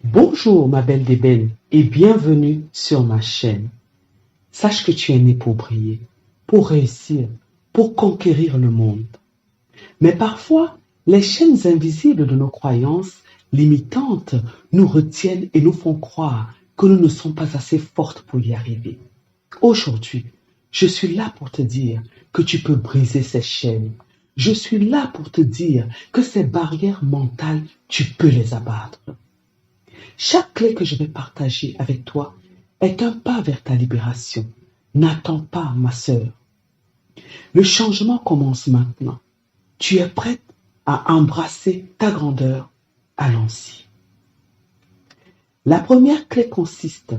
Bonjour ma belle d'ébène et bienvenue sur ma chaîne. Sache que tu es né pour briller, pour réussir, pour conquérir le monde. Mais parfois, les chaînes invisibles de nos croyances limitantes nous retiennent et nous font croire que nous ne sommes pas assez fortes pour y arriver. Aujourd'hui, je suis là pour te dire que tu peux briser ces chaînes. Je suis là pour te dire que ces barrières mentales, tu peux les abattre. Chaque clé que je vais partager avec toi est un pas vers ta libération. N'attends pas, ma sœur. Le changement commence maintenant. Tu es prête à embrasser ta grandeur. Allons-y. La première clé consiste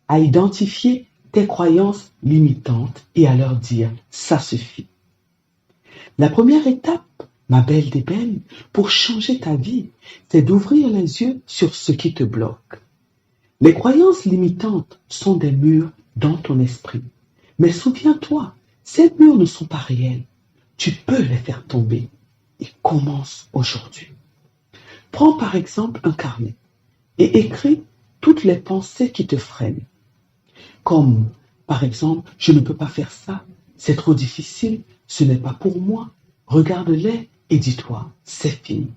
à identifier tes croyances limitantes et à leur dire ça suffit. La première étape, ma belle d'ébène, pour changer ta vie, c'est d'ouvrir les yeux sur ce qui te bloque. Les croyances limitantes sont des murs dans ton esprit. Mais souviens-toi, ces murs ne sont pas réels. Tu peux les faire tomber. Et commence aujourd'hui. Prends par exemple un carnet et écris toutes les pensées qui te freinent. Comme, par exemple, je ne peux pas faire ça, c'est trop difficile, ce n'est pas pour moi. Regarde-les et dis-toi, c'est fini.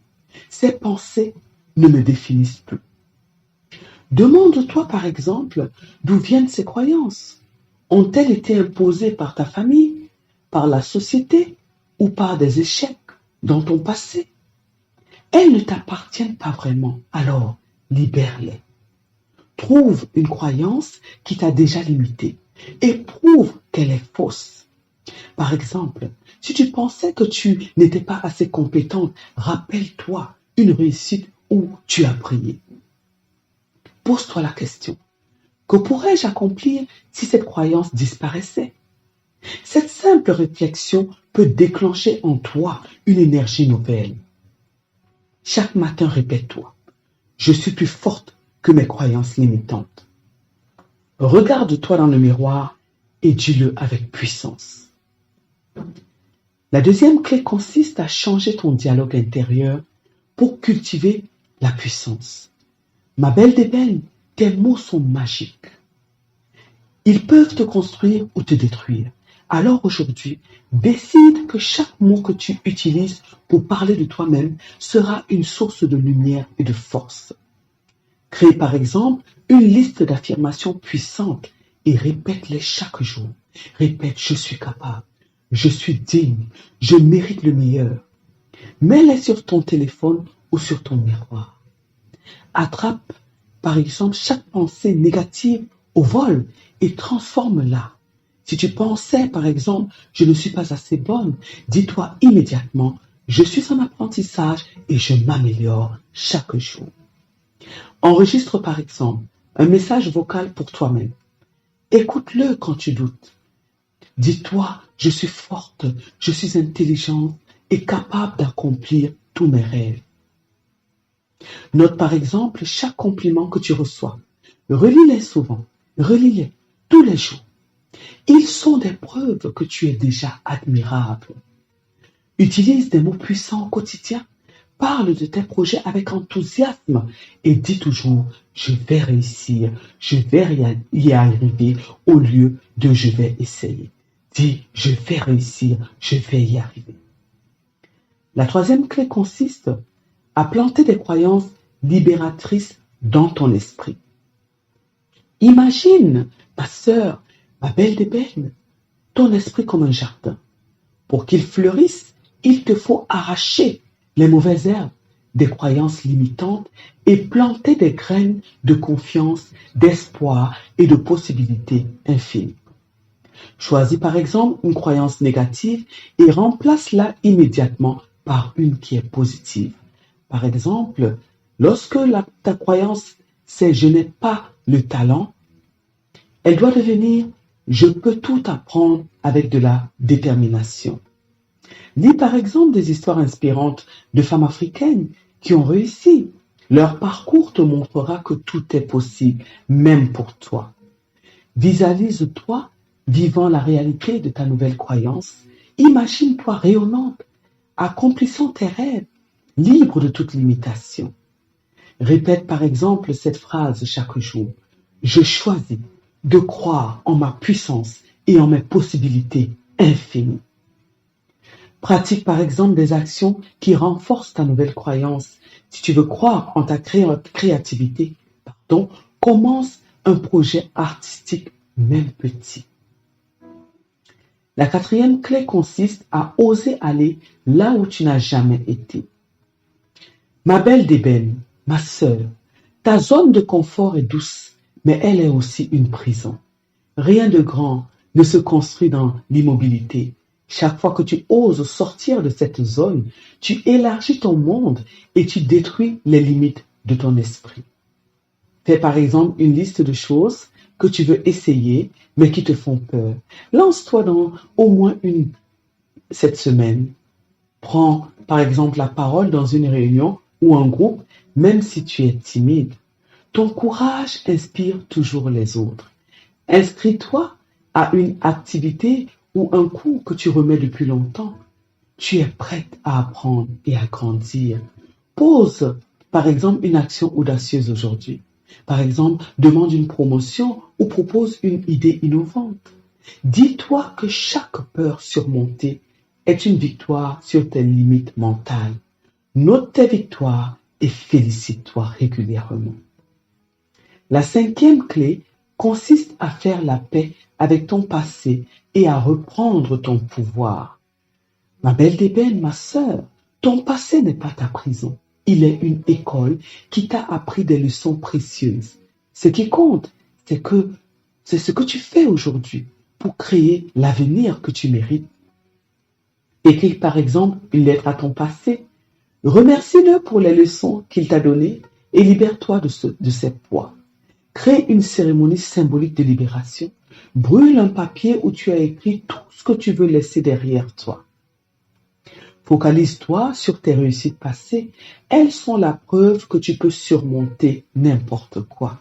Ces pensées ne me définissent plus. Demande-toi par exemple d'où viennent ces croyances. Ont-elles été imposées par ta famille, par la société ou par des échecs dans ton passé? Elles ne t'appartiennent pas vraiment, alors libère-les. Trouve une croyance qui t'a déjà limité et prouve qu'elle est fausse. Par exemple, si tu pensais que tu n'étais pas assez compétente, rappelle-toi une réussite où tu as prié. Pose-toi la question. Que pourrais-je accomplir si cette croyance disparaissait? Cette simple réflexion peut déclencher en toi une énergie nouvelle. Chaque matin, répète-toi, je suis plus forte que mes croyances limitantes. Regarde-toi dans le miroir et dis-le avec puissance. La deuxième clé consiste à changer ton dialogue intérieur pour cultiver la puissance. Ma belle d'ébène, tes mots sont magiques. Ils peuvent te construire ou te détruire. Alors aujourd'hui, décide que chaque mot que tu utilises pour parler de toi-même sera une source de lumière et de force. Crée par exemple une liste d'affirmations puissantes et répète-les chaque jour. Répète, je suis capable, je suis digne, je mérite le meilleur. Mets-les sur ton téléphone ou sur ton miroir. Attrape par exemple chaque pensée négative au vol et transforme-la. Si tu pensais, par exemple, je ne suis pas assez bonne, dis-toi immédiatement, je suis en apprentissage et je m'améliore chaque jour. Enregistre, par exemple, un message vocal pour toi-même. Écoute-le quand tu doutes. Dis-toi, je suis forte, je suis intelligente et capable d'accomplir tous mes rêves. Note par exemple chaque compliment que tu reçois. Relis-les souvent, relis-les tous les jours. Ils sont des preuves que tu es déjà admirable. Utilise des mots puissants au quotidien. Parle de tes projets avec enthousiasme et dis toujours je vais réussir, je vais y arriver au lieu de je vais essayer. Dis je vais réussir, je vais y arriver. La troisième clé consiste à planter des croyances libératrices dans ton esprit. Imagine, ma sœur, ma belle d'ébène, ton esprit comme un jardin. Pour qu'il fleurisse, il te faut arracher les mauvaises herbes, des croyances limitantes et planter des graines de confiance, d'espoir et de possibilités infinies. Choisis par exemple une croyance négative et remplace-la immédiatement par une qui est positive. Par exemple, lorsque ta croyance c'est je n'ai pas le talent, elle doit devenir je peux tout apprendre avec de la détermination. Lis par exemple des histoires inspirantes de femmes africaines qui ont réussi. Leur parcours te montrera que tout est possible, même pour toi. Visualise-toi vivant la réalité de ta nouvelle croyance. Imagine-toi rayonnante, accomplissant tes rêves, libre de toute limitation. Répète par exemple cette phrase chaque jour. Je choisis de croire en ma puissance et en mes possibilités infinies. Pratique par exemple des actions qui renforcent ta nouvelle croyance. Si tu veux croire en ta créativité, commence un projet artistique, même petit. La quatrième clé consiste à oser aller là où tu n'as jamais été. Ma belle d'ébène, ma sœur, ta zone de confort est douce, mais elle est aussi une prison. Rien de grand ne se construit dans l'immobilité. Chaque fois que tu oses sortir de cette zone, tu élargis ton monde et tu détruis les limites de ton esprit. Fais par exemple une liste de choses que tu veux essayer, mais qui te font peur. Lance-toi dans au moins une cette semaine. Prends par exemple la parole dans une réunion ou un groupe, même si tu es timide. Ton courage inspire toujours les autres. Inscris-toi à une activité ou un cours que tu remets depuis longtemps. Tu es prête à apprendre et à grandir. Pose, par exemple, une action audacieuse aujourd'hui. Par exemple, demande une promotion ou propose une idée innovante. Dis-toi que chaque peur surmontée est une victoire sur tes limites mentales. Note tes victoires et félicite-toi régulièrement. La cinquième clé consiste à faire la paix avec ton passé et à reprendre ton pouvoir. Ma belle d'ébène, ma sœur, ton passé n'est pas ta prison. Il est une école qui t'a appris des leçons précieuses. Ce qui compte, c'est ce que tu fais aujourd'hui pour créer l'avenir que tu mérites. Écris par exemple une lettre à ton passé. Remercie-le pour les leçons qu'il t'a données et libère-toi de ses poids. Crée une cérémonie symbolique de libération. Brûle un papier où tu as écrit tout ce que tu veux laisser derrière toi. Focalise-toi sur tes réussites passées. Elles sont la preuve que tu peux surmonter n'importe quoi.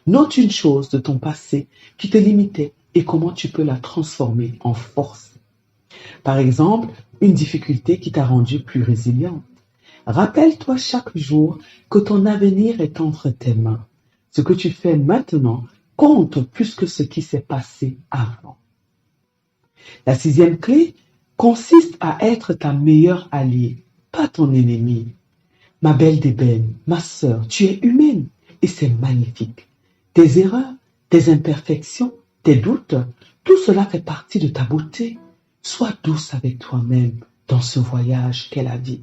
Note une chose de ton passé qui te limitait et comment tu peux la transformer en force. Par exemple, une difficulté qui t'a rendu plus résiliente. Rappelle-toi chaque jour que ton avenir est entre tes mains. Ce que tu fais maintenant compte plus que ce qui s'est passé avant. La sixième clé consiste à être ta meilleure alliée, pas ton ennemi. Ma belle d'ébène, ma sœur, tu es humaine et c'est magnifique. Tes erreurs, tes imperfections, tes doutes, tout cela fait partie de ta beauté. Sois douce avec toi-même dans ce voyage qu'est la vie.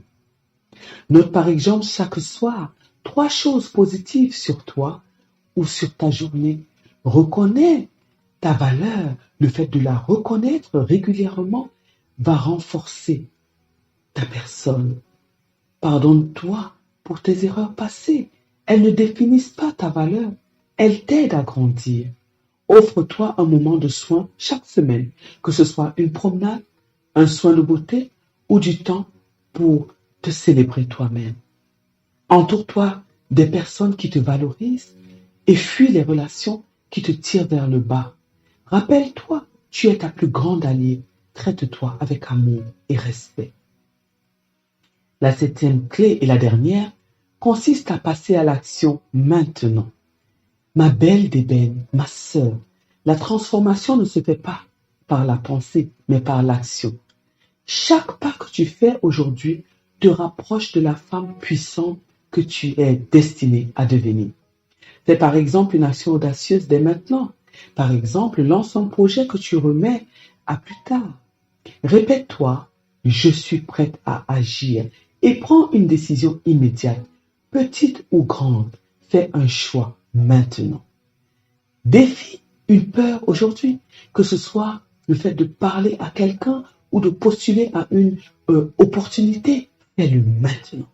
Note par exemple chaque soir 3 choses positives sur toi ou sur ta journée. Reconnais ta valeur. Le fait de la reconnaître régulièrement va renforcer ta personne. Pardonne-toi pour tes erreurs passées. Elles ne définissent pas ta valeur. Elles t'aident à grandir. Offre-toi un moment de soin chaque semaine, que ce soit une promenade, un soin de beauté ou du temps pour te célébrer toi-même. Entoure-toi des personnes qui te valorisent et fuis les relations qui te tirent vers le bas. Rappelle-toi, tu es ta plus grande alliée. Traite-toi avec amour et respect. La septième clé et la dernière consiste à passer à l'action maintenant. Ma belle d'ébène, ma sœur, la transformation ne se fait pas par la pensée, mais par l'action. Chaque pas que tu fais aujourd'hui te rapproche de la femme puissante que tu es destinée à devenir. Fais par exemple une action audacieuse dès maintenant. Par exemple, lance un projet que tu remets à plus tard. Répète-toi, je suis prête à agir et prends une décision immédiate, petite ou grande. Fais un choix maintenant. Défie une peur aujourd'hui, que ce soit le fait de parler à quelqu'un ou de postuler à une opportunité. Fais-le maintenant.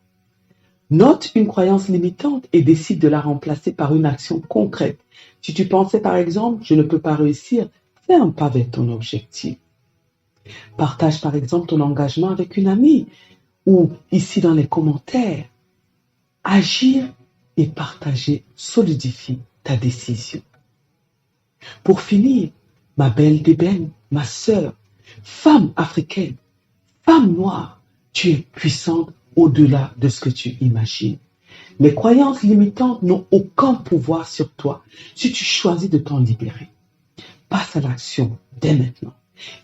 Note une croyance limitante et décide de la remplacer par une action concrète. Si tu pensais par exemple, je ne peux pas réussir, fais un pas vers ton objectif. Partage par exemple ton engagement avec une amie ou ici dans les commentaires. Agir et partager solidifie ta décision. Pour finir, ma belle d'ébène, ma sœur, femme africaine, femme noire, tu es puissante au-delà de ce que tu imagines. Les croyances limitantes n'ont aucun pouvoir sur toi si tu choisis de t'en libérer. Passe à l'action dès maintenant.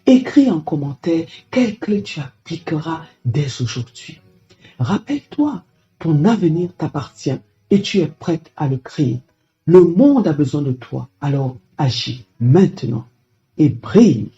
Écris en commentaire quelle clé tu appliqueras dès aujourd'hui. Rappelle-toi, ton avenir t'appartient et tu es prête à le créer. Le monde a besoin de toi, alors agis maintenant et brille.